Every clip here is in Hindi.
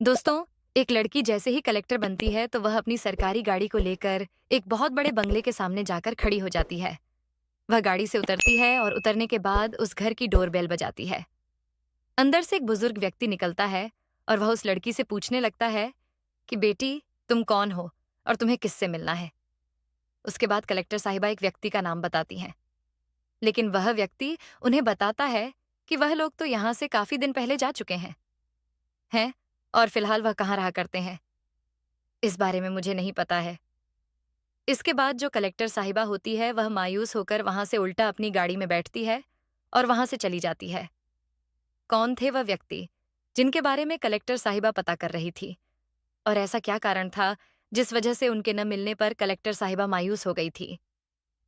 दोस्तों, एक लड़की जैसे ही कलेक्टर बनती है तो वह अपनी सरकारी गाड़ी को लेकर एक बहुत बड़े बंगले के सामने जाकर खड़ी हो जाती है। वह गाड़ी से उतरती है और उतरने के बाद उस घर की डोरबेल बजाती है। अंदर से एक बुजुर्ग व्यक्ति निकलता है और वह उस लड़की से पूछने लगता है कि बेटी, तुम कौन हो और तुम्हें किससे मिलना है। उसके बाद कलेक्टर साहिबा एक व्यक्ति का नाम बताती हैं, लेकिन वह व्यक्ति उन्हें बताता है कि वह लोग तो यहाँ से काफी दिन पहले जा चुके हैं और फिलहाल वह कहाँ रहा करते हैं, इस बारे में मुझे नहीं पता है। इसके बाद जो कलेक्टर साहिबा होती है वह मायूस होकर वहां से उल्टा अपनी गाड़ी में बैठती है और वहां से चली जाती है। कौन थे वह व्यक्ति जिनके बारे में कलेक्टर साहिबा पता कर रही थी, और ऐसा क्या कारण था जिस वजह से उनके न मिलने पर कलेक्टर साहिबा मायूस हो गई थी?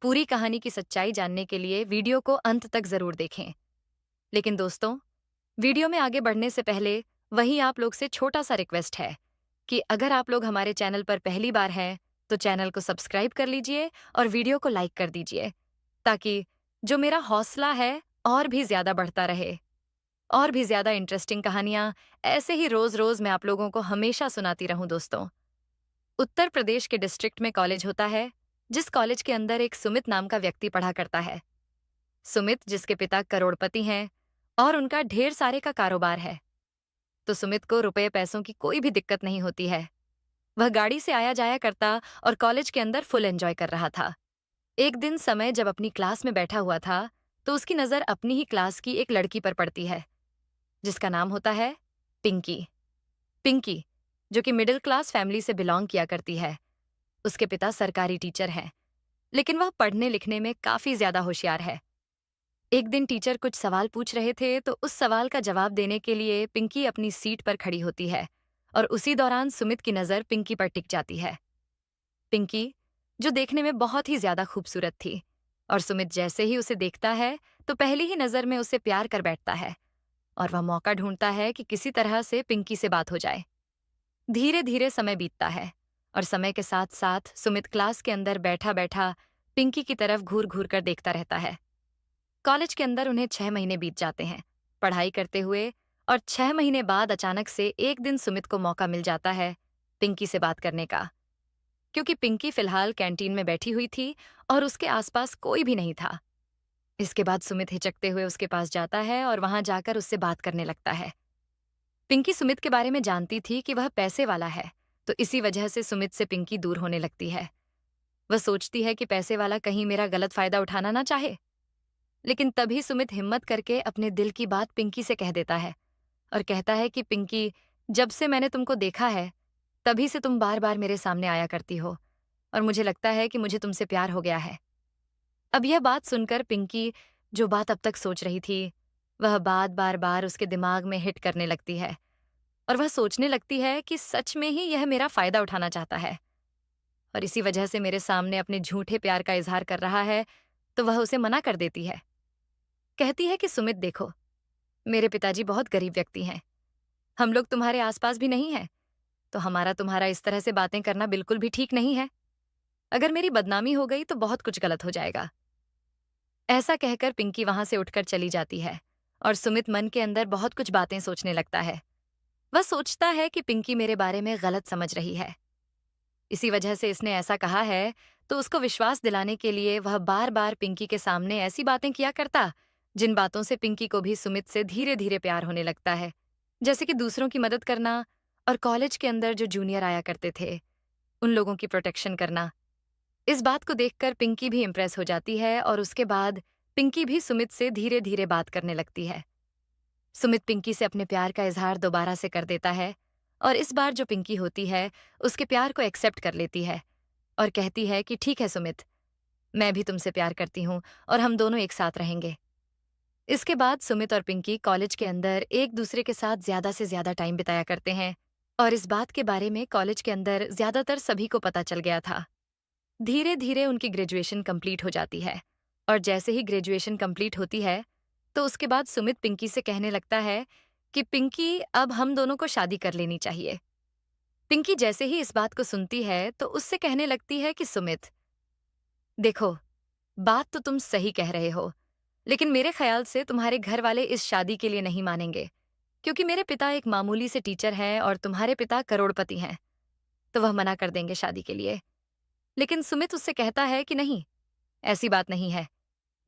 पूरी कहानी की सच्चाई जानने के लिए वीडियो को अंत तक जरूर देखें। लेकिन दोस्तों, वीडियो में आगे बढ़ने से पहले वही आप लोग से छोटा सा रिक्वेस्ट है कि अगर आप लोग हमारे चैनल पर पहली बार हैं तो चैनल को सब्सक्राइब कर लीजिए और वीडियो को लाइक कर दीजिए, ताकि जो मेरा हौसला है और भी ज्यादा बढ़ता रहे। और भी ज्यादा इंटरेस्टिंग कहानियां ऐसे ही रोज रोज मैं आप लोगों को हमेशा सुनाती रहूं। दोस्तों, उत्तर प्रदेश के डिस्ट्रिक्ट में कॉलेज होता है, जिस कॉलेज के अंदर एक सुमित नाम का व्यक्ति पढ़ा करता है। सुमित जिसके पिता करोड़पति हैं और उनका ढेर सारे का कारोबार है, तो सुमित को रुपए पैसों की कोई भी दिक्कत नहीं होती है। वह गाड़ी से आया जाया करता और कॉलेज के अंदर फुल एंजॉय कर रहा था। एक दिन समय जब अपनी क्लास में बैठा हुआ था तो उसकी नजर अपनी ही क्लास की एक लड़की पर पड़ती है, जिसका नाम होता है पिंकी। पिंकी, जो कि मिडिल क्लास फैमिली से बिलोंग किया करती है। उसके पिता सरकारी टीचर हैं, लेकिन वह पढ़ने लिखने में काफी ज्यादा होशियार है। एक दिन टीचर कुछ सवाल पूछ रहे थे तो उस सवाल का जवाब देने के लिए पिंकी अपनी सीट पर खड़ी होती है और उसी दौरान सुमित की नजर पिंकी पर टिक जाती है। पिंकी, जो देखने में बहुत ही ज्यादा खूबसूरत थी, और सुमित जैसे ही उसे देखता है तो पहली ही नजर में उसे प्यार कर बैठता है और वह मौका ढूंढता है कि किसी तरह से पिंकी से बात हो जाए। धीरे धीरे समय बीतता है और समय के साथ साथ सुमित क्लास के अंदर बैठा बैठा पिंकी की तरफ घूर घूर कर देखता रहता है। कॉलेज के अंदर उन्हें 6 महीने बीत जाते हैं पढ़ाई करते हुए, और 6 महीने बाद अचानक से एक दिन सुमित को मौका मिल जाता है पिंकी से बात करने का, क्योंकि पिंकी फिलहाल कैंटीन में बैठी हुई थी और उसके आसपास कोई भी नहीं था। इसके बाद सुमित हिचकते हुए उसके पास जाता है और वहां जाकर उससे बात करने लगता है। पिंकी सुमित के बारे में जानती थी कि वह पैसे वाला है, तो इसी वजह से सुमित से पिंकी दूर होने लगती है। वह सोचती है कि पैसे वाला कहीं मेरा गलत फायदा उठाना ना चाहे। लेकिन तभी सुमित हिम्मत करके अपने दिल की बात पिंकी से कह देता है और कहता है कि पिंकी, जब से मैंने तुमको देखा है तभी से तुम बार बार मेरे सामने आया करती हो और मुझे लगता है कि मुझे तुमसे प्यार हो गया है। अब यह बात सुनकर पिंकी, जो बात अब तक सोच रही थी, वह बात बार बार उसके दिमाग में हिट करने लगती है और वह सोचने लगती है कि सच में ही यह मेरा फायदा उठाना चाहता है और इसी वजह से मेरे सामने अपने झूठे प्यार का इजहार कर रहा है। तो वह उसे मना कर देती है। कहती है कि सुमित देखो, मेरे पिताजी बहुत गरीब व्यक्ति हैं, हम लोग तुम्हारे आसपास भी नहीं हैं, तो हमारा तुम्हारा इस तरह से बातें करना बिल्कुल भी ठीक नहीं है। अगर मेरी बदनामी हो गई तो बहुत कुछ गलत हो जाएगा। ऐसा कहकर पिंकी वहां से उठकर चली जाती है और सुमित मन के अंदर बहुत कुछ बातें सोचने लगता है। वह सोचता है कि पिंकी मेरे बारे में गलत समझ रही है, इसी वजह से इसने ऐसा कहा है, तो उसको विश्वास दिलाने के लिए वह बार बार पिंकी के सामने ऐसी बातें किया करता जिन बातों से पिंकी को भी सुमित से धीरे धीरे प्यार होने लगता है। जैसे कि दूसरों की मदद करना और कॉलेज के अंदर जो जूनियर आया करते थे उन लोगों की प्रोटेक्शन करना। इस बात को देखकर पिंकी भी इम्प्रेस हो जाती है और उसके बाद पिंकी भी सुमित से धीरे धीरे बात करने लगती है। सुमित पिंकी से अपने प्यार का इजहार दोबारा से कर देता है और इस बार जो पिंकी होती है उसके प्यार को एक्सेप्ट कर लेती है और कहती है कि ठीक है सुमित, मैं भी तुमसे प्यार करती हूँ और हम दोनों एक साथ रहेंगे। इसके बाद सुमित और पिंकी कॉलेज के अंदर एक दूसरे के साथ ज्यादा से ज्यादा टाइम बिताया करते हैं और इस बात के बारे में कॉलेज के अंदर ज्यादातर सभी को पता चल गया था। धीरे धीरे उनकी ग्रेजुएशन कंप्लीट हो जाती है और जैसे ही ग्रेजुएशन कंप्लीट होती है तो उसके बाद सुमित पिंकी से कहने लगता है कि पिंकी, अब हम दोनों को शादी कर लेनी चाहिए। पिंकी जैसे ही इस बात को सुनती है तो उससे कहने लगती है कि सुमित देखो, बात तो तुम सही कह रहे हो, लेकिन मेरे ख्याल से तुम्हारे घर वाले इस शादी के लिए नहीं मानेंगे, क्योंकि मेरे पिता एक मामूली से टीचर हैं और तुम्हारे पिता करोड़पति हैं, तो वह मना कर देंगे शादी के लिए। लेकिन सुमित उससे कहता है कि नहीं, ऐसी बात नहीं है।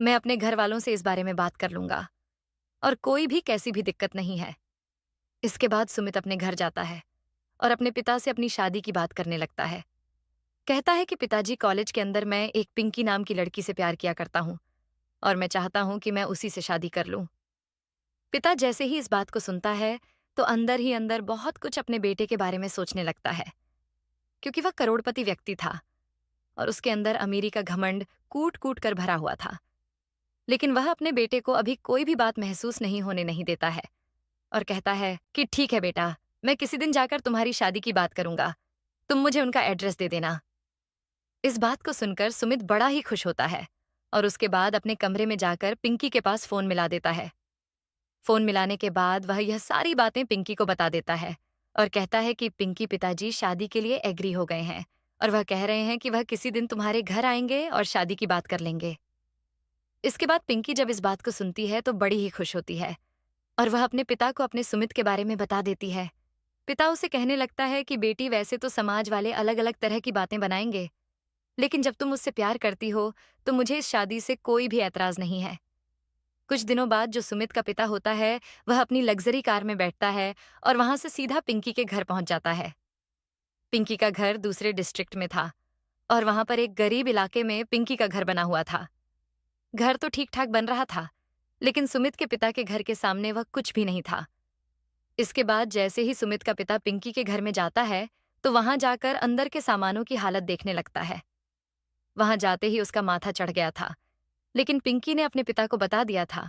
मैं अपने घर वालों से इस बारे में बात कर लूंगा और कोई भी कैसी भी दिक्कत नहीं है। इसके बाद सुमित अपने घर जाता है और अपने पिता से अपनी शादी की बात करने लगता है। कहता है कि पिताजी, कॉलेज के अंदर मैं एक पिंकी नाम की लड़की से प्यार किया करता हूँ और मैं चाहता हूँ कि मैं उसी से शादी कर लूं। पिता जैसे ही इस बात को सुनता है तो अंदर ही अंदर बहुत कुछ अपने बेटे के बारे में सोचने लगता है, क्योंकि वह करोड़पति व्यक्ति था और उसके अंदर अमीरी का घमंड कूट कूट कर भरा हुआ था। लेकिन वह अपने बेटे को अभी कोई भी बात महसूस नहीं होने नहीं देता है और कहता है कि ठीक है बेटा, मैं किसी दिन जाकर तुम्हारी शादी की बात करूंगा, तुम मुझे उनका एड्रेस दे देना। इस बात को सुनकर सुमित बड़ा ही खुश होता है और उसके बाद अपने कमरे में जाकर पिंकी के पास फोन मिला देता है। फोन मिलाने के बाद वह यह सारी बातें पिंकी को बता देता है और कहता है कि पिंकी पिताजी शादी के लिए एग्री हो गए हैं और वह कह रहे हैं कि वह किसी दिन तुम्हारे घर आएंगे और शादी की बात कर लेंगे। इसके बाद पिंकी जब इस बात को सुनती है तो बड़ी ही खुश होती है और वह अपने पिता को अपने सुमित के बारे में बता देती है। पिता उसे कहने लगता है कि बेटी, वैसे तो समाज वाले अलग अलग तरह की बातें बनाएंगे, लेकिन जब तुम मुझसे प्यार करती हो तो मुझे इस शादी से कोई भी ऐतराज नहीं है। कुछ दिनों बाद जो सुमित का पिता होता है वह अपनी लग्जरी कार में बैठता है और वहां से सीधा पिंकी के घर पहुंच जाता है। पिंकी का घर दूसरे डिस्ट्रिक्ट में था और वहां पर एक गरीब इलाके में पिंकी का घर बना हुआ था। घर तो ठीक ठाक बन रहा था, लेकिन सुमित के पिता के घर के सामने वह कुछ भी नहीं था। इसके बाद जैसे ही सुमित का पिता पिंकी के घर में जाता है तो वहां जाकर अंदर के सामानों की हालत देखने लगता है। वहां जाते ही उसका माथा चढ़ गया था, लेकिन पिंकी ने अपने पिता को बता दिया था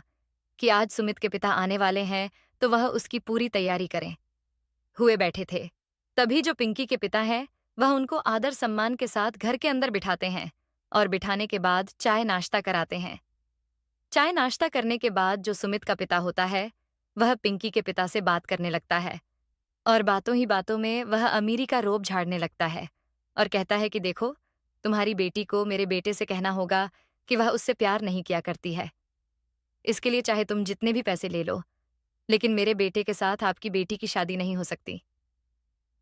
कि आज सुमित के पिता आने वाले हैं तो वह उसकी पूरी तैयारी करें। हुए बैठे थे, तभी जो पिंकी के पिता हैं वह उनको आदर सम्मान के साथ घर के अंदर बिठाते हैं और बिठाने के बाद चाय नाश्ता कराते हैं। चाय नाश्ता करने के बाद जो सुमित का पिता होता है वह पिंकी के पिता से बात करने लगता है और बातों ही बातों में वह अमीरी का रोब झाड़ने लगता है और कहता है कि देखो, तुम्हारी बेटी को मेरे बेटे से कहना होगा कि वह उससे प्यार नहीं किया करती है। इसके लिए चाहे तुम जितने भी पैसे ले लो, लेकिन मेरे बेटे के साथ आपकी बेटी की शादी नहीं हो सकती।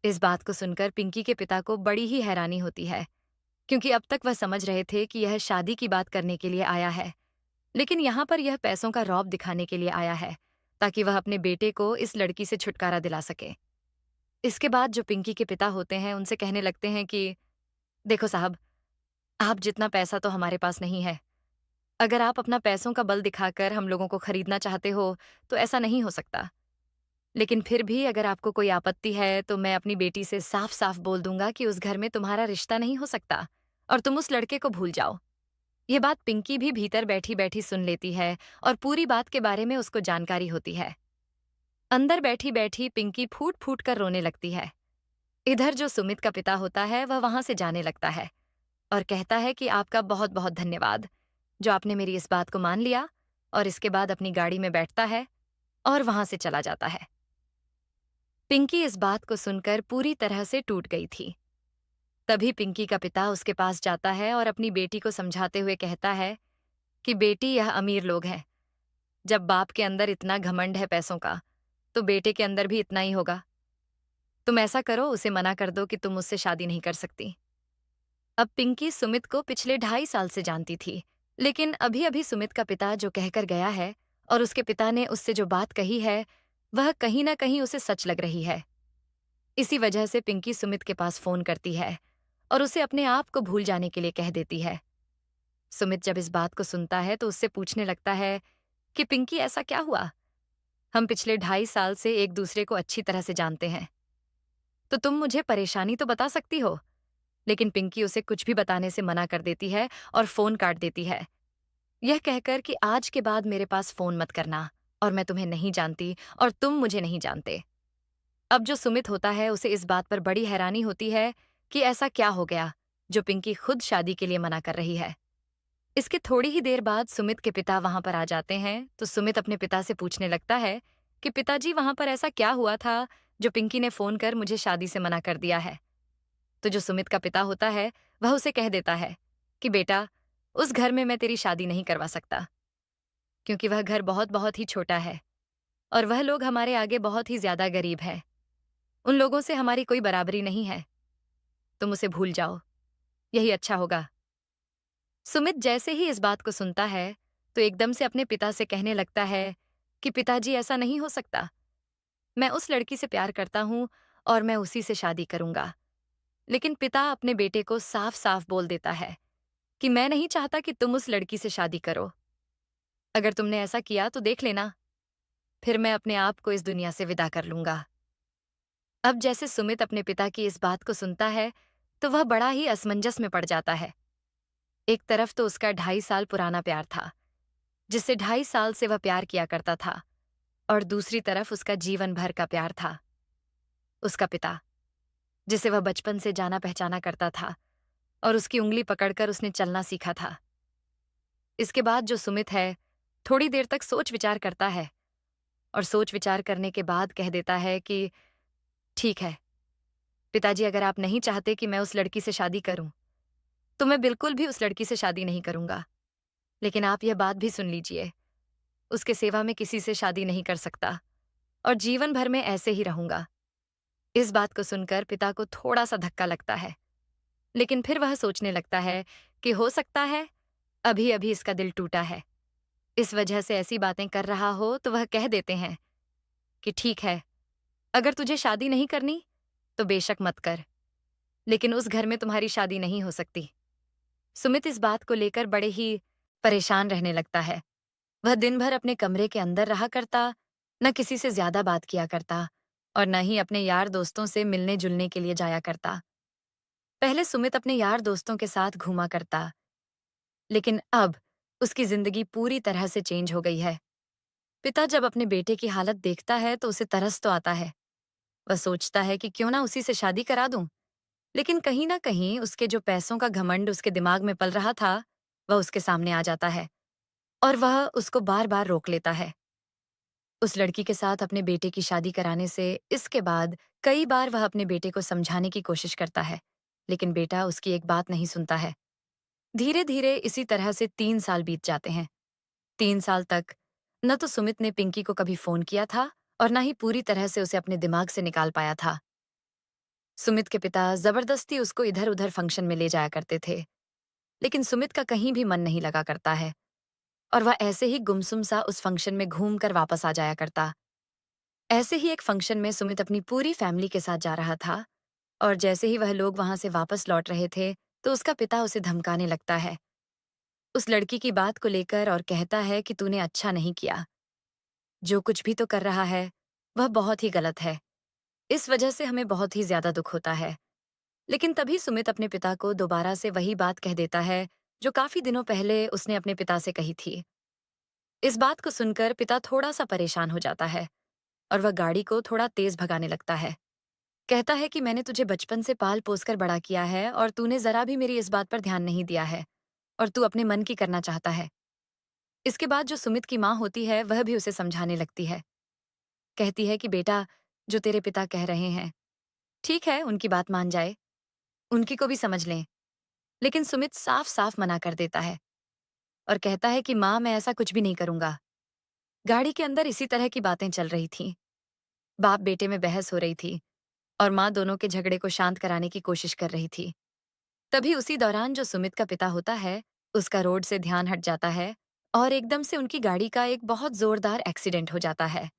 इस बात को सुनकर पिंकी के पिता को बड़ी ही हैरानी होती है, क्योंकि अब तक वह समझ रहे थे कि यह शादी की बात करने के लिए आया है, लेकिन यहाँ पर यह पैसों का रौब दिखाने के लिए आया है ताकि वह अपने बेटे को इस लड़की से छुटकारा दिला सके। इसके बाद जो पिंकी के पिता होते हैं उनसे कहने लगते हैं कि देखो साहब, आप जितना पैसा तो हमारे पास नहीं है। अगर आप अपना पैसों का बल दिखाकर हम लोगों को खरीदना चाहते हो तो ऐसा नहीं हो सकता, लेकिन फिर भी अगर आपको कोई आपत्ति है तो मैं अपनी बेटी से साफ साफ बोल दूंगा कि उस घर में तुम्हारा रिश्ता नहीं हो सकता और तुम उस लड़के को भूल जाओ। ये बात पिंकी भी भीतर बैठी बैठी सुन लेती है और पूरी बात के बारे में उसको जानकारी होती है। अंदर बैठी बैठी पिंकी फूट फूट कर रोने लगती है। इधर जो सुमित का पिता होता है वह वहां से जाने लगता है और कहता है कि आपका बहुत बहुत धन्यवाद, जो आपने मेरी इस बात को मान लिया, और इसके बाद अपनी गाड़ी में बैठता है और वहां से चला जाता है। पिंकी इस बात को सुनकर पूरी तरह से टूट गई थी। तभी पिंकी का पिता उसके पास जाता है और अपनी बेटी को समझाते हुए कहता है कि बेटी, यह अमीर लोग हैं। जब बाप के अंदर इतना घमंड है पैसों का, तो बेटे के अंदर भी इतना ही होगा। तुम ऐसा करो, उसे मना कर दो कि तुम मुझसे शादी नहीं कर सकती। अब पिंकी सुमित को पिछले 2.5 साल से जानती थी, लेकिन अभी अभी सुमित का पिता जो कहकर गया है और उसके पिता ने उससे जो बात कही है वह कहीं ना कहीं उसे सच लग रही है। इसी वजह से पिंकी सुमित के पास फोन करती है और उसे अपने आप को भूल जाने के लिए कह देती है। सुमित जब इस बात को सुनता है तो उससे पूछने लगता है कि पिंकी, ऐसा क्या हुआ? हम पिछले 2.5 साल से एक दूसरे को अच्छी तरह से जानते हैं, तो तुम मुझे परेशानी तो बता सकती हो। लेकिन पिंकी उसे कुछ भी बताने से मना कर देती है और फोन काट देती है, यह कहकर कि आज के बाद मेरे पास फोन मत करना और मैं तुम्हें नहीं जानती और तुम मुझे नहीं जानते। अब जो सुमित होता है उसे इस बात पर बड़ी हैरानी होती है कि ऐसा क्या हो गया जो पिंकी खुद शादी के लिए मना कर रही है। इसके थोड़ी ही देर बाद सुमित के पिता वहां पर आ जाते हैं तो सुमित अपने पिता से पूछने लगता है कि पिताजी, वहां पर ऐसा क्या हुआ था जो पिंकी ने फोन कर मुझे शादी से मना कर दिया है। तो जो सुमित का पिता होता है वह उसे कह देता है कि बेटा, उस घर में मैं तेरी शादी नहीं करवा सकता, क्योंकि वह घर बहुत बहुत ही छोटा है और वह लोग हमारे आगे बहुत ही ज्यादा गरीब है। उन लोगों से हमारी कोई बराबरी नहीं है। तुम उसे भूल जाओ, यही अच्छा होगा। सुमित जैसे ही इस बात को सुनता है तो एकदम से अपने पिता से कहने लगता है कि पिताजी, ऐसा नहीं हो सकता। मैं उस लड़की से प्यार करता हूँ और मैं उसी से शादी करूंगा। लेकिन पिता अपने बेटे को साफ साफ बोल देता है कि मैं नहीं चाहता कि तुम उस लड़की से शादी करो। अगर तुमने ऐसा किया तो देख लेना, फिर मैं अपने आप को इस दुनिया से विदा कर लूंगा। अब जैसे सुमित अपने पिता की इस बात को सुनता है तो वह बड़ा ही असमंजस में पड़ जाता है। एक तरफ तो उसका 2.5 साल पुराना प्यार था, जिससे 2.5 साल से वह प्यार किया करता था, और दूसरी तरफ उसका जीवन भर का प्यार था, उसका पिता, जिसे वह बचपन से जाना पहचाना करता था और उसकी उंगली पकड़कर उसने चलना सीखा था। इसके बाद जो सुमित है, थोड़ी देर तक सोच विचार करता है और सोच विचार करने के बाद कह देता है कि ठीक है पिताजी, अगर आप नहीं चाहते कि मैं उस लड़की से शादी करूं तो मैं बिल्कुल भी उस लड़की से शादी नहीं करूंगा। लेकिन आप यह बात भी सुन लीजिए, उसके सेवा में किसी से शादी नहीं कर सकता और जीवन भर में ऐसे ही रहूंगा। इस बात को सुनकर पिता को थोड़ा सा धक्का लगता है, लेकिन फिर वह सोचने लगता है कि हो सकता है अभी अभी इसका दिल टूटा है, इस वजह से ऐसी बातें कर रहा हो। तो वह कह देते हैं कि ठीक है, अगर तुझे शादी नहीं करनी तो बेशक मत कर, लेकिन उस घर में तुम्हारी शादी नहीं हो सकती। सुमित इस बात को लेकर बड़े ही परेशान रहने लगता है। वह दिन भर अपने कमरे के अंदर रहा करता, न किसी से ज्यादा बात किया करता और न ही अपने यार दोस्तों से मिलने जुलने के लिए जाया करता। पहले सुमित अपने यार दोस्तों के साथ घूमा करता, लेकिन अब उसकी जिंदगी पूरी तरह से चेंज हो गई है। पिता जब अपने बेटे की हालत देखता है तो उसे तरस तो आता है। वह सोचता है कि क्यों ना उसी से शादी करा दूं, लेकिन कहीं ना कहीं उसके जो पैसों का घमंड उसके दिमाग में पल रहा था, वह उसके सामने आ जाता है और वह उसको बार बार रोक लेता है। उस लड़की के साथ अपने बेटे की शादी कराने से इसके बाद कई बार वह अपने बेटे को समझाने की कोशिश करता है, लेकिन बेटा उसकी एक बात नहीं सुनता है। धीरे धीरे इसी तरह से 3 साल बीत जाते हैं। 3 साल तक न तो सुमित ने पिंकी को कभी फोन किया था और न ही पूरी तरह से उसे अपने दिमाग से निकाल पाया था। सुमित के पिता जबरदस्ती उसको इधर उधर फंक्शन में ले जाया करते थे, लेकिन सुमित का कहीं भी मन नहीं लगा करता है और वह ऐसे ही गुमसुम सा उस फंक्शन में घूम कर वापस आ जाया करता। ऐसे ही एक फंक्शन में सुमित अपनी पूरी फैमिली के साथ जा रहा था और जैसे ही वह लोग वहां से वापस लौट रहे थे तो उसका पिता उसे धमकाने लगता है उस लड़की की बात को लेकर और कहता है कि तूने अच्छा नहीं किया, जो कुछ भी तो कर रहा है वह बहुत ही गलत है, इस वजह से हमें बहुत ही ज्यादा दुख होता है। लेकिन तभी सुमित अपने पिता को दोबारा से वही बात कह देता है जो काफी दिनों पहले उसने अपने पिता से कही थी। इस बात को सुनकर पिता थोड़ा सा परेशान हो जाता है और वह गाड़ी को थोड़ा तेज भगाने लगता है। कहता है कि मैंने तुझे बचपन से पाल पोस कर बड़ा किया है और तूने जरा भी मेरी इस बात पर ध्यान नहीं दिया है और तू अपने मन की करना चाहता है। इसके बाद जो सुमित की माँ होती है वह भी उसे समझाने लगती है। कहती है कि बेटा, जो तेरे पिता कह रहे हैं ठीक है, उनकी बात मान जाए, उनकी को भी समझ लें। लेकिन सुमित साफ साफ मना कर देता है और कहता है कि माँ, मैं ऐसा कुछ भी नहीं करूंगा। गाड़ी के अंदर इसी तरह की बातें चल रही थीं। बाप बेटे में बहस हो रही थी और माँ दोनों के झगड़े को शांत कराने की कोशिश कर रही थी। तभी उसी दौरान जो सुमित का पिता होता है उसका रोड से ध्यान हट जाता है और एकदम से उनकी गाड़ी का एक बहुत जोरदार एक्सीडेंट हो जाता है।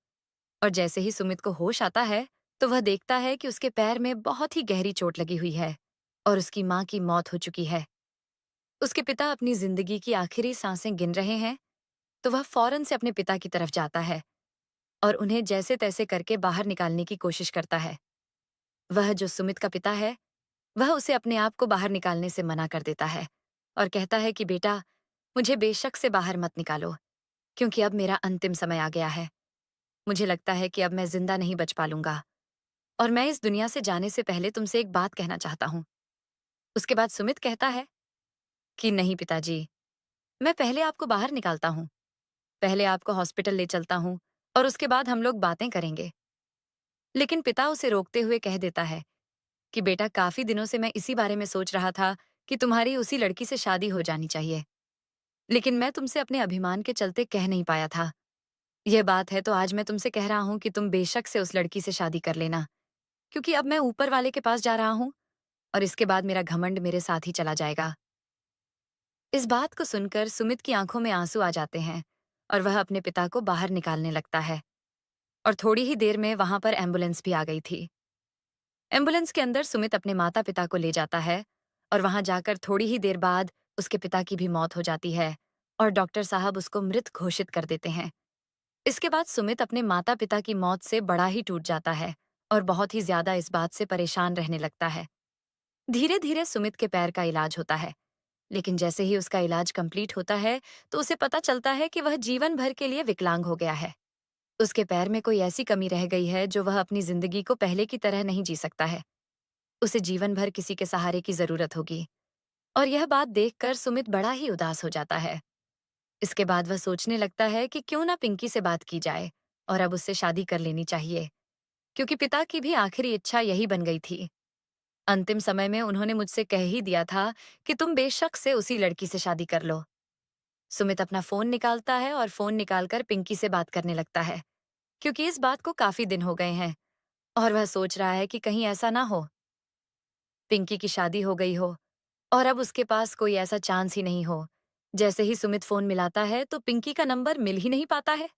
और जैसे ही सुमित को होश आता है तो वह देखता है कि उसके पैर में बहुत ही गहरी चोट लगी हुई है और उसकी माँ की मौत हो चुकी है। उसके पिता अपनी जिंदगी की आखिरी सांसें गिन रहे हैं तो वह फौरन से अपने पिता की तरफ जाता है और उन्हें जैसे तैसे करके बाहर निकालने की कोशिश करता है। वह जो सुमित का पिता है वह उसे अपने आप को बाहर निकालने से मना कर देता है और कहता है कि बेटा, मुझे बेशक से बाहर मत निकालो, क्योंकि अब मेरा अंतिम समय आ गया है। मुझे लगता है कि अब मैं जिंदा नहीं बच पालूंगा और मैं इस दुनिया से जाने से पहले तुमसे एक बात कहना चाहता हूँ। उसके बाद सुमित कहता है कि नहीं पिताजी, मैं पहले आपको बाहर निकालता हूँ, पहले आपको हॉस्पिटल ले चलता हूँ और उसके बाद हम लोग बातें करेंगे। लेकिन पिता उसे रोकते हुए कह देता है कि बेटा, काफी दिनों से मैं इसी बारे में सोच रहा था कि तुम्हारी उसी लड़की से शादी हो जानी चाहिए, लेकिन मैं तुमसे अपने अभिमान के चलते कह नहीं पाया था। यह बात है तो आज मैं तुमसे कह रहा हूँ कि तुम बेशक से उस लड़की से शादी कर लेना, क्योंकि अब मैं ऊपर वाले के पास जा रहा हूँ और इसके बाद मेरा घमंड मेरे साथ ही चला जाएगा। इस बात को सुनकर सुमित की आंखों में आंसू आ जाते हैं और वह अपने पिता को बाहर निकालने लगता है। और थोड़ी ही देर में वहां पर एम्बुलेंस भी आ गई थी। एम्बुलेंस के अंदर सुमित अपने माता पिता को ले जाता है और वहां जाकर थोड़ी ही देर बाद उसके पिता की भी मौत हो जाती है और डॉक्टर साहब उसको मृत घोषित कर देते हैं। इसके बाद सुमित अपने माता पिता की मौत से बड़ा ही टूट जाता है और बहुत ही ज्यादा इस बात से परेशान रहने लगता है। धीरे धीरे सुमित के पैर का इलाज होता है, लेकिन जैसे ही उसका इलाज कंप्लीट होता है तो उसे पता चलता है कि वह जीवन भर के लिए विकलांग हो गया है। उसके पैर में कोई ऐसी कमी रह गई है जो वह अपनी जिंदगी को पहले की तरह नहीं जी सकता है। उसे जीवन भर किसी के सहारे की जरूरत होगी। और यह बात देखकर सुमित बड़ा ही उदास हो जाता है। इसके बाद वह सोचने लगता है कि क्यों ना पिंकी से बात की जाए और अब उससे शादी कर लेनी चाहिए, क्योंकि पिता की भी आखिरी इच्छा यही बन गई थी। अंतिम समय में उन्होंने मुझसे कह ही दिया था कि तुम बेशक से उसी लड़की से शादी कर लो। सुमित अपना फोन निकालता है और फोन निकालकर पिंकी से बात करने लगता है, क्योंकि इस बात को काफी दिन हो गए हैं और वह सोच रहा है कि कहीं ऐसा ना हो पिंकी की शादी हो गई हो और अब उसके पास कोई ऐसा चांस ही नहीं हो। जैसे ही सुमित फोन मिलाता है तो पिंकी का नंबर मिल ही नहीं पाता है।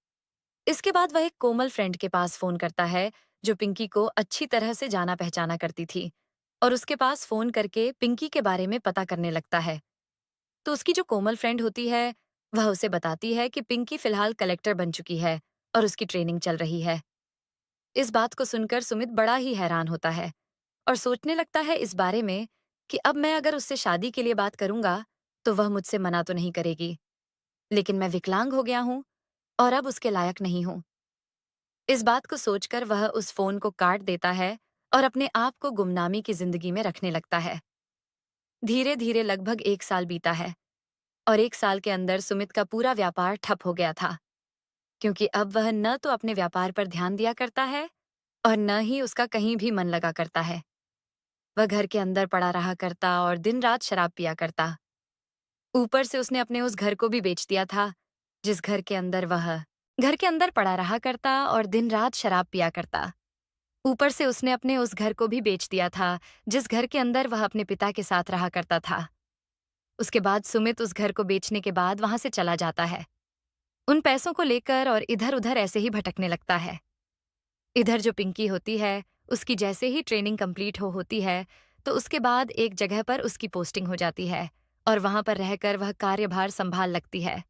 इसके बाद वह एक कोमल फ्रेंड के पास फोन करता है जो पिंकी को अच्छी तरह से जाना पहचाना करती थी और उसके पास फोन करके पिंकी के बारे में पता करने लगता है। तो उसकी जो कोमल फ्रेंड होती है वह उसे बताती है कि पिंकी फिलहाल कलेक्टर बन चुकी है और उसकी ट्रेनिंग चल रही है। इस बात को सुनकर सुमित बड़ा ही हैरान होता है और सोचने लगता है इस बारे में कि अब मैं अगर उससे शादी के लिए बात करूंगा तो वह मुझसे मना तो नहीं करेगी, लेकिन मैं विकलांग हो गया हूं और अब उसके लायक नहीं हूं। इस बात को सोचकर वह उस फोन को काट देता है और अपने आप को गुमनामी की जिंदगी में रखने लगता है। धीरे धीरे लगभग 1 साल बीता है और 1 साल के अंदर सुमित का पूरा व्यापार ठप हो गया था, क्योंकि अब वह न तो अपने व्यापार पर ध्यान दिया करता है और न ही उसका कहीं भी मन लगा करता है। वह घर के अंदर पड़ा रहा करता और दिन रात शराब पिया करता। ऊपर से उसने अपने उस घर को भी बेच दिया था, जिस घर के अंदर पड़ा रहा करता और दिन रात शराब पिया करता। ऊपर से उसने अपने उस घर को भी बेच दिया था, जिस घर के अंदर वह अपने पिता के साथ रहा करता था। उसके बाद सुमित उस घर को बेचने के बाद वहां से चला जाता है, उन पैसों को लेकर, और इधर उधर ऐसे ही भटकने लगता है। इधर जो पिंकी होती है, उसकी जैसे ही ट्रेनिंग कंप्लीट हो होती है, तो उसके बाद एक जगह पर उसकी पोस्टिंग हो जाती है और वहां पर रहकर वह कार्यभार संभाल लगती है।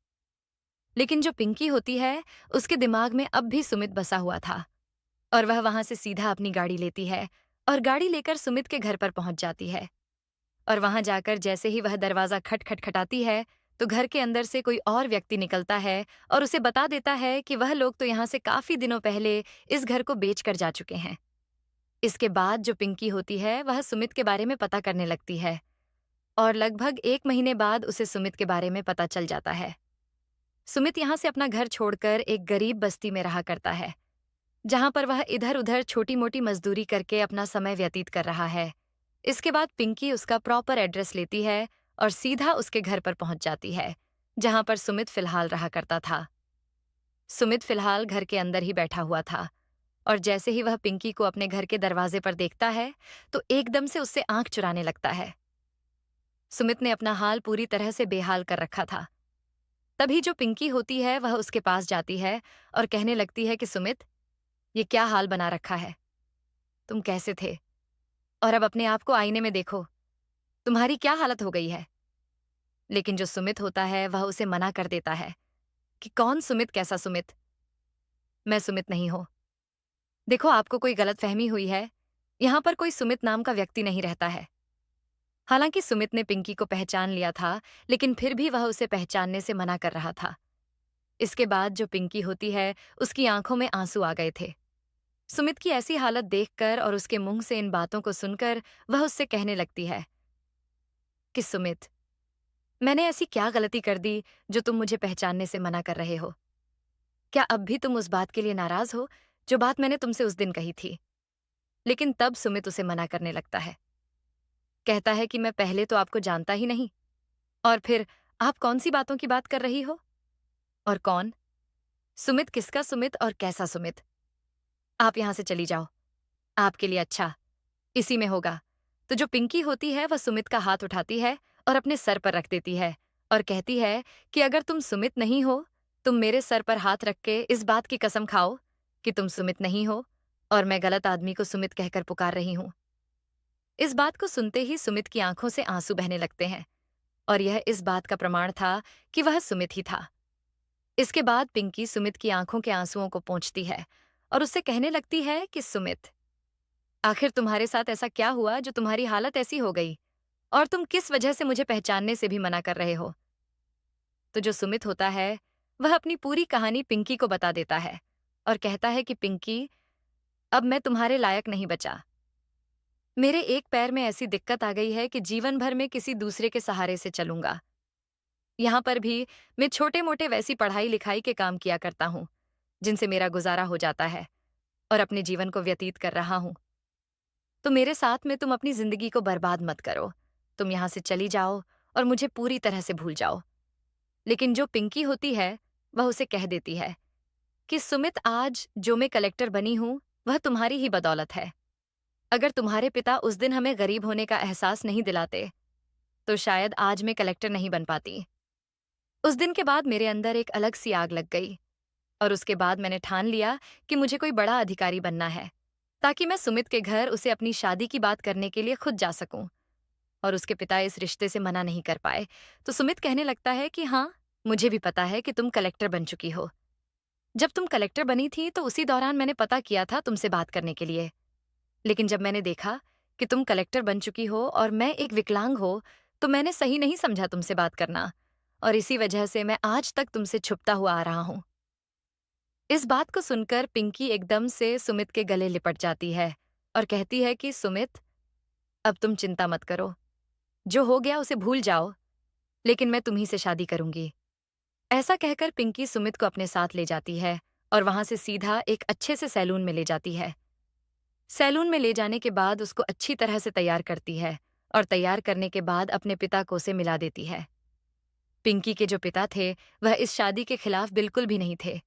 लेकिन जो पिंकी होती है, उसके दिमाग में अब भी सुमित बसा हुआ था और वह वहां से सीधा अपनी गाड़ी लेती है और गाड़ी लेकर सुमित के घर पर पहुंच जाती है। और वहां जाकर जैसे ही वह दरवाजा खटखटाती है, तो घर के अंदर से कोई और व्यक्ति निकलता है और उसे बता देता है कि वह लोग तो यहाँ से काफी दिनों पहले इस घर को बेच कर जा चुके हैं। इसके बाद जो पिंकी होती है वह सुमित के बारे में पता करने लगती है और लगभग 1 महीने बाद उसे सुमित के बारे में पता चल जाता है। सुमित यहाँ से अपना घर छोड़कर एक गरीब बस्ती में रहा करता है, जहां पर वह इधर उधर छोटी मोटी मजदूरी करके अपना समय व्यतीत कर रहा है। इसके बाद पिंकी उसका प्रॉपर एड्रेस लेती है और सीधा उसके घर पर पहुंच जाती है, जहां पर सुमित फिलहाल रहा करता था। सुमित फिलहाल घर के अंदर ही बैठा हुआ था और जैसे ही वह पिंकी को अपने घर के दरवाजे पर देखता है तो एकदम से उससे आंख चुराने लगता है। सुमित ने अपना हाल पूरी तरह से बेहाल कर रखा था। तभी जो पिंकी होती है वह उसके पास जाती है और कहने लगती है कि सुमित, ये क्या हाल बना रखा है? तुम कैसे थे? और अब अपने आप को आईने में देखो, तुम्हारी क्या हालत हो गई है? लेकिन जो सुमित होता है वह उसे मना कर देता है कि कौन सुमित, कैसा सुमित? मैं सुमित नहीं हूं। देखो, आपको कोई गलतफहमी हुई है। यहां पर कोई सुमित नाम का व्यक्ति नहीं रहता है। हालांकि सुमित ने पिंकी को पहचान लिया था, लेकिन फिर भी वह उसे पहचानने से मना कर रहा था। इसके बाद जो पिंकी होती है, उसकी आंखों में आंसू आ गए थे। सुमित की ऐसी हालत देखकर और उसके मुंह से इन बातों को सुनकर वह उससे कहने लगती है कि सुमित, मैंने ऐसी क्या गलती कर दी जो तुम मुझे पहचानने से मना कर रहे हो? क्या अब भी तुम उस बात के लिए नाराज हो जो बात मैंने तुमसे उस दिन कही थी? लेकिन तब सुमित उसे मना करने लगता है। कहता है कि मैं पहले तो आपको जानता ही नहीं, और फिर आप कौन सी बातों की बात कर रही हो? और कौन? सुमित किसका सुमित और कैसा सुमित? आप यहाँ से चली जाओ। आपके लिए अच्छा इसी में होगा। तो जो पिंकी होती है वह सुमित का हाथ उठाती है और अपने सर पर रख देती है और कहती है कि अगर तुम सुमित नहीं हो, तुम मेरे सर पर हाथ रख के इस बात की कसम खाओ कि तुम सुमित नहीं हो और मैं गलत आदमी को सुमित कहकर पुकार रही हूं। इस बात को सुनते ही सुमित की आंखों से आंसू बहने लगते हैं और यह इस बात का प्रमाण था कि वह सुमित ही था। इसके बाद पिंकी सुमित की आंखों के आंसुओं को पोंछती है और उससे कहने लगती है कि सुमित, आखिर तुम्हारे साथ ऐसा क्या हुआ जो तुम्हारी हालत ऐसी हो गई और तुम किस वजह से मुझे पहचानने से भी मना कर रहे हो? तो जो सुमित होता है वह अपनी पूरी कहानी पिंकी को बता देता है और कहता है कि पिंकी, अब मैं तुम्हारे लायक नहीं बचा। मेरे एक पैर में ऐसी दिक्कत आ गई है कि जीवन भर में किसी दूसरे के सहारे से चलूंगा। यहाँ पर भी मैं छोटे मोटे वैसी पढ़ाई लिखाई के काम किया करता हूँ जिनसे मेरा गुजारा हो जाता है और अपने जीवन को व्यतीत कर रहा हूँ। तो मेरे साथ में तुम अपनी जिंदगी को बर्बाद मत करो। तुम यहाँ से चली जाओ और मुझे पूरी तरह से भूल जाओ। लेकिन जो पिंकी होती है वह उसे कह देती है कि सुमित, आज जो मैं कलेक्टर बनी हूं वह तुम्हारी ही बदौलत है। अगर तुम्हारे पिता उस दिन हमें गरीब होने का एहसास नहीं दिलाते तो शायद आज मैं कलेक्टर नहीं बन पाती। उस दिन के बाद मेरे अंदर एक अलग सी आग लग गई और उसके बाद मैंने ठान लिया कि मुझे कोई बड़ा अधिकारी बनना है ताकि मैं सुमित के घर उसे अपनी शादी की बात करने के लिए खुद जा सकूं और उसके पिता इस रिश्ते से मना नहीं कर पाए। तो सुमित कहने लगता है कि हाँ, मुझे भी पता है कि तुम कलेक्टर बन चुकी हो। जब तुम कलेक्टर बनी थी तो उसी दौरान मैंने पता किया था तुमसे बात करने के लिए। लेकिन जब मैंने देखा कि तुम कलेक्टर बन चुकी हो और मैं एक विकलांग हो, तो मैंने सही नहीं समझा तुमसे बात करना और इसी वजह से मैं आज तक तुमसे छुपता हुआ आ रहा हूं। इस बात को सुनकर पिंकी एकदम से सुमित के गले लिपट जाती है और कहती है कि सुमित, अब तुम चिंता मत करो। जो हो गया उसे भूल जाओ, लेकिन मैं तुम्ही से शादी करूंगी। ऐसा कहकर पिंकी सुमित को अपने साथ ले जाती है और वहां से सीधा एक अच्छे से सैलून में ले जाती है। सैलून में ले जाने के बाद उसको अच्छी तरह से तैयार करती है और तैयार करने के बाद अपने पिता को उसे मिला देती है। पिंकी के जो पिता थे वह इस शादी के खिलाफ बिल्कुल भी नहीं थे,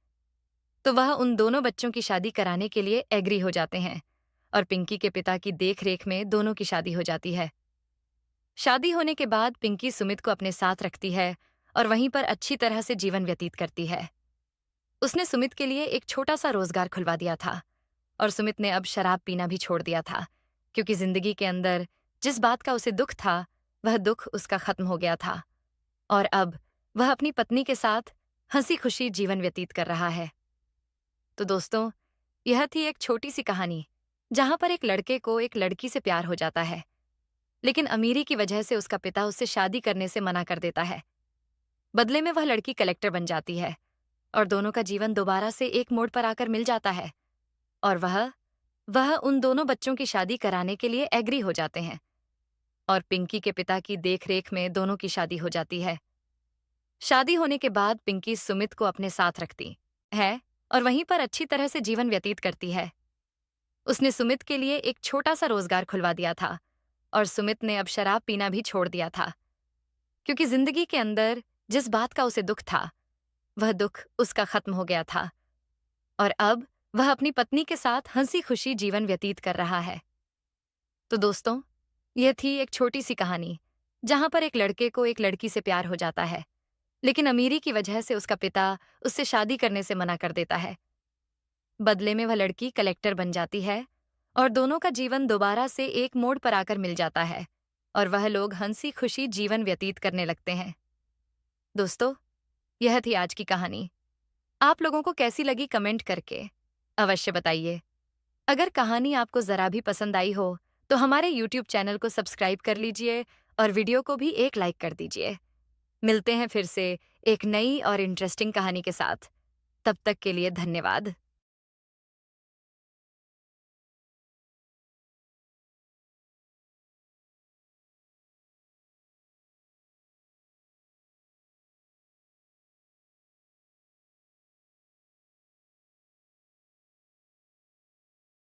तो वह उन दोनों बच्चों की शादी कराने के लिए एग्री हो जाते हैं और पिंकी के पिता की देखरेख में दोनों की शादी हो जाती है। शादी होने के बाद पिंकी सुमित को अपने साथ रखती है और वहीं पर अच्छी तरह से जीवन व्यतीत करती है। उसने सुमित के लिए एक छोटा सा रोजगार खुलवा दिया था और सुमित ने अब शराब पीना भी छोड़ दिया था, क्योंकि जिंदगी के अंदर जिस बात का उसे दुख था वह दुख उसका खत्म हो गया था और अब वह अपनी पत्नी के साथ हंसी खुशी जीवन व्यतीत कर रहा है। तो दोस्तों, यह थी एक छोटी सी कहानी जहां पर एक लड़के को एक लड़की से प्यार हो जाता है, लेकिन अमीरी की वजह से उसका पिता उससे शादी करने से मना कर देता है। बदले में वह लड़की कलेक्टर बन जाती है और दोनों का जीवन दोबारा से एक मोड़ पर आकर मिल जाता है और वह उन दोनों बच्चों की शादी कराने के लिए एग्री हो जाते हैं और पिंकी के पिता की देखरेख में दोनों की शादी हो जाती है। शादी होने के बाद पिंकी सुमित को अपने साथ रखती है और वहीं पर अच्छी तरह से जीवन व्यतीत करती है। उसने सुमित के लिए एक छोटा सा रोजगार खुलवा दिया था और सुमित ने अब शराब पीना भी छोड़ दिया था, क्योंकि जिंदगी के अंदर जिस बात का उसे दुख था वह दुख उसका खत्म हो गया था और अब वह अपनी पत्नी के साथ हंसी खुशी जीवन व्यतीत कर रहा है। तो दोस्तों, यह थी एक छोटी सी कहानी जहां पर एक लड़के को एक लड़की से प्यार हो जाता है, लेकिन अमीरी की वजह से उसका पिता उससे शादी करने से मना कर देता है। बदले में वह लड़की कलेक्टर बन जाती है और दोनों का जीवन दोबारा से एक मोड़ पर आकर मिल जाता है और वह लोग हंसी खुशी जीवन व्यतीत करने लगते हैं। दोस्तों, यह थी आज की कहानी। आप लोगों को कैसी लगी कमेंट करके अवश्य बताइए। अगर कहानी आपको जरा भी पसंद आई हो तो हमारे YouTube चैनल को सब्सक्राइब कर लीजिए और वीडियो को भी एक लाइक कर दीजिए। मिलते हैं फिर से एक नई और इंटरेस्टिंग कहानी के साथ। तब तक के लिए धन्यवाद।